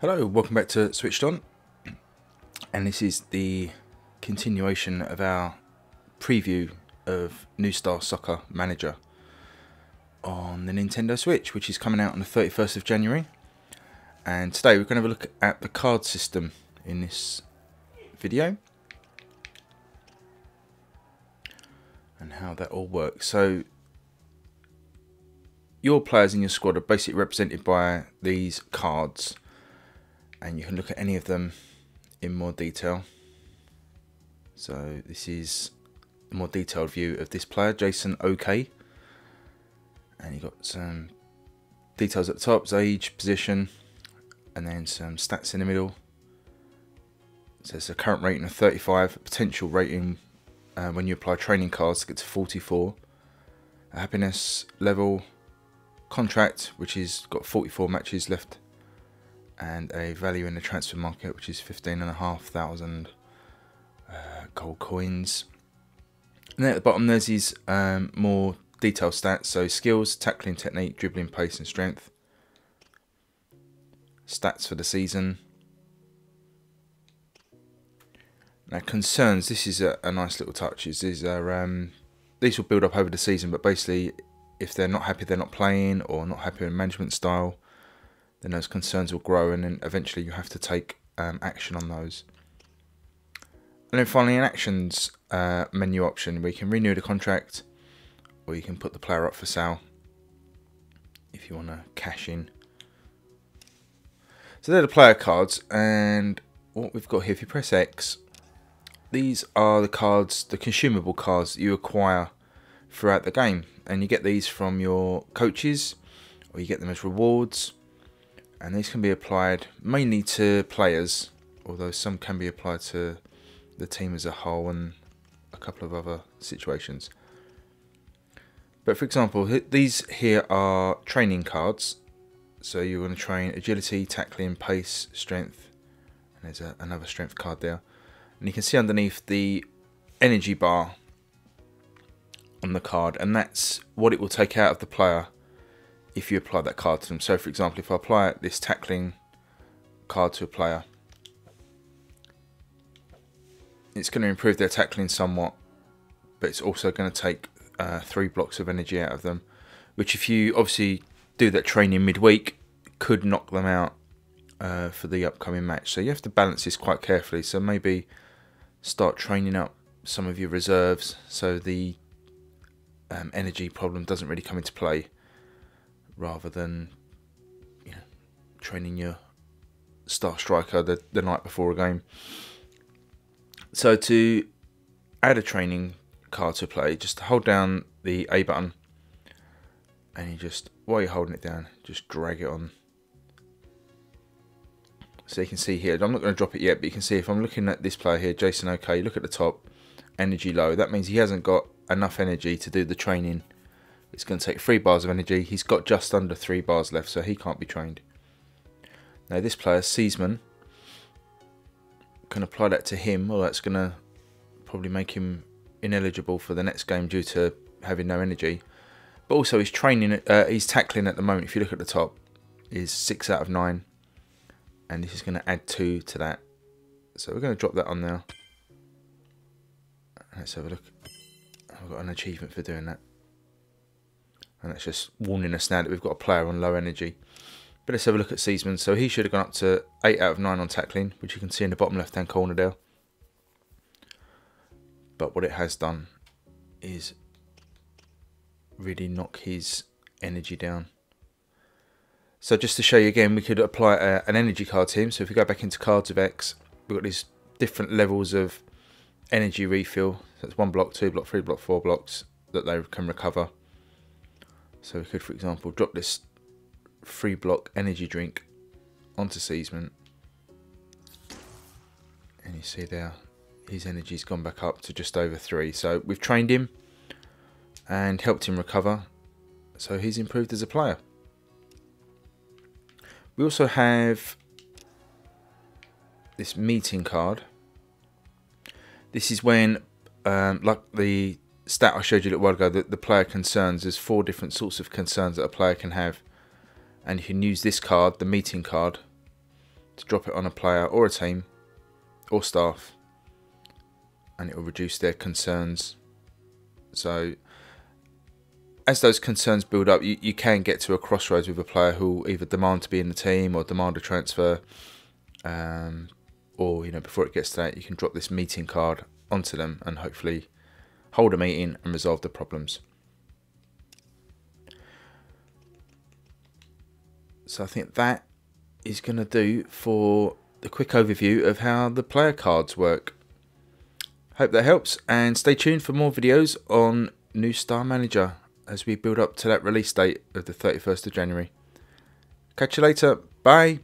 Hello, welcome back to Switched On, and this is the continuation of our preview of New Star Soccer Manager on the Nintendo Switch, which is coming out on the 31st of January. And today we're going to have a look at the card system in this video and how that all works. So your players in your squad are basically represented by these cards, and you can look at any of them in more detail. So this is a more detailed view of this player, Jason OK. And you've got some details at the top, his age, position, and then some stats in the middle. It says a current rating of 35, a potential rating when you apply training cards to get to 44. A happiness level, contract, which is got 44 matches left, and a value in the transfer market, which is 15,500 gold coins. And then at the bottom there's his more detailed stats, so skills, tackling technique, dribbling, pace and strength. Stats for the season. Now concerns, this is a nice little touch. These will build up over the season, but basically if they're not happy they're not playing or not happy with management style, then those concerns will grow, and then eventually you have to take action on those. And then finally an actions menu option where you can renew the contract, or you can put the player up for sale if you want to cash in. So they're the player cards, and what we've got here, if you press X, these are the cards, the consumable cards that you acquire throughout the game, and you get these from your coaches, or you get them as rewards. And these can be applied mainly to players, although some can be applied to the team as a whole and a couple of other situations. But for example, these here are training cards. So you're going to train agility, tackling, pace, strength. And there's another strength card there. And you can see underneath the energy bar on the card, and that's what it will take out of the player if you apply that card to them. So for example, if I apply this tackling card to a player, it's going to improve their tackling somewhat, but it's also going to take 3 blocks of energy out of them, which if you obviously do that training midweek, could knock them out for the upcoming match. So you have to balance this quite carefully. So maybe start training up some of your reserves so the energy problem doesn't really come into play, rather than training your star striker the night before a game. So to add a training card to play, just hold down the A button, and you just, while you're holding it down, just drag it on. So you can see here, I'm not going to drop it yet, but you can see if I'm looking at this player here, Jason OK, look at the top, energy low. That means he hasn't got enough energy to do the training. It's going to take 3 bars of energy. He's got just under 3 bars left, so he can't be trained. Now this player, Seasman, can apply that to him, or that's going to probably make him ineligible for the next game due to having no energy. But also his training, his tackling at the moment, if you look at the top, is 6 out of 9. And this is going to add 2 to that. So we're going to drop that on there. Let's have a look. I've got an achievement for doing that. And that's just warning us now that we've got a player on low energy. But let's have a look at Seasman. So he should have gone up to 8 out of 9 on tackling, which you can see in the bottom left hand corner there. But what it has done is really knock his energy down. So just to show you again, we could apply an energy card to him. So if we go back into cards of X, we've got these different levels of energy refill. So it's 1 block, 2 block, 3 block, 4 blocks that they can recover. So we could, for example, drop this 3 block energy drink onto Seasman, and you see there his energy's gone back up to just over 3. So we've trained him and helped him recover, so he's improved as a player. We also have this meeting card. This is when, like the stat I showed you a little while ago, the player concerns, there's 4 different sorts of concerns that a player can have, and you can use this card, the meeting card, to drop it on a player or a team or staff, and it will reduce their concerns. So as those concerns build up, you can get to a crossroads with a player who will either demand to be in the team or demand a transfer, or before it gets to that, you can drop this meeting card onto them and hopefully hold a meeting and resolve the problems. So I think that is going to do for the quick overview of how the player cards work. Hope that helps, and stay tuned for more videos on New Star Manager as we build up to that release date of the 31st of January. Catch you later. Bye.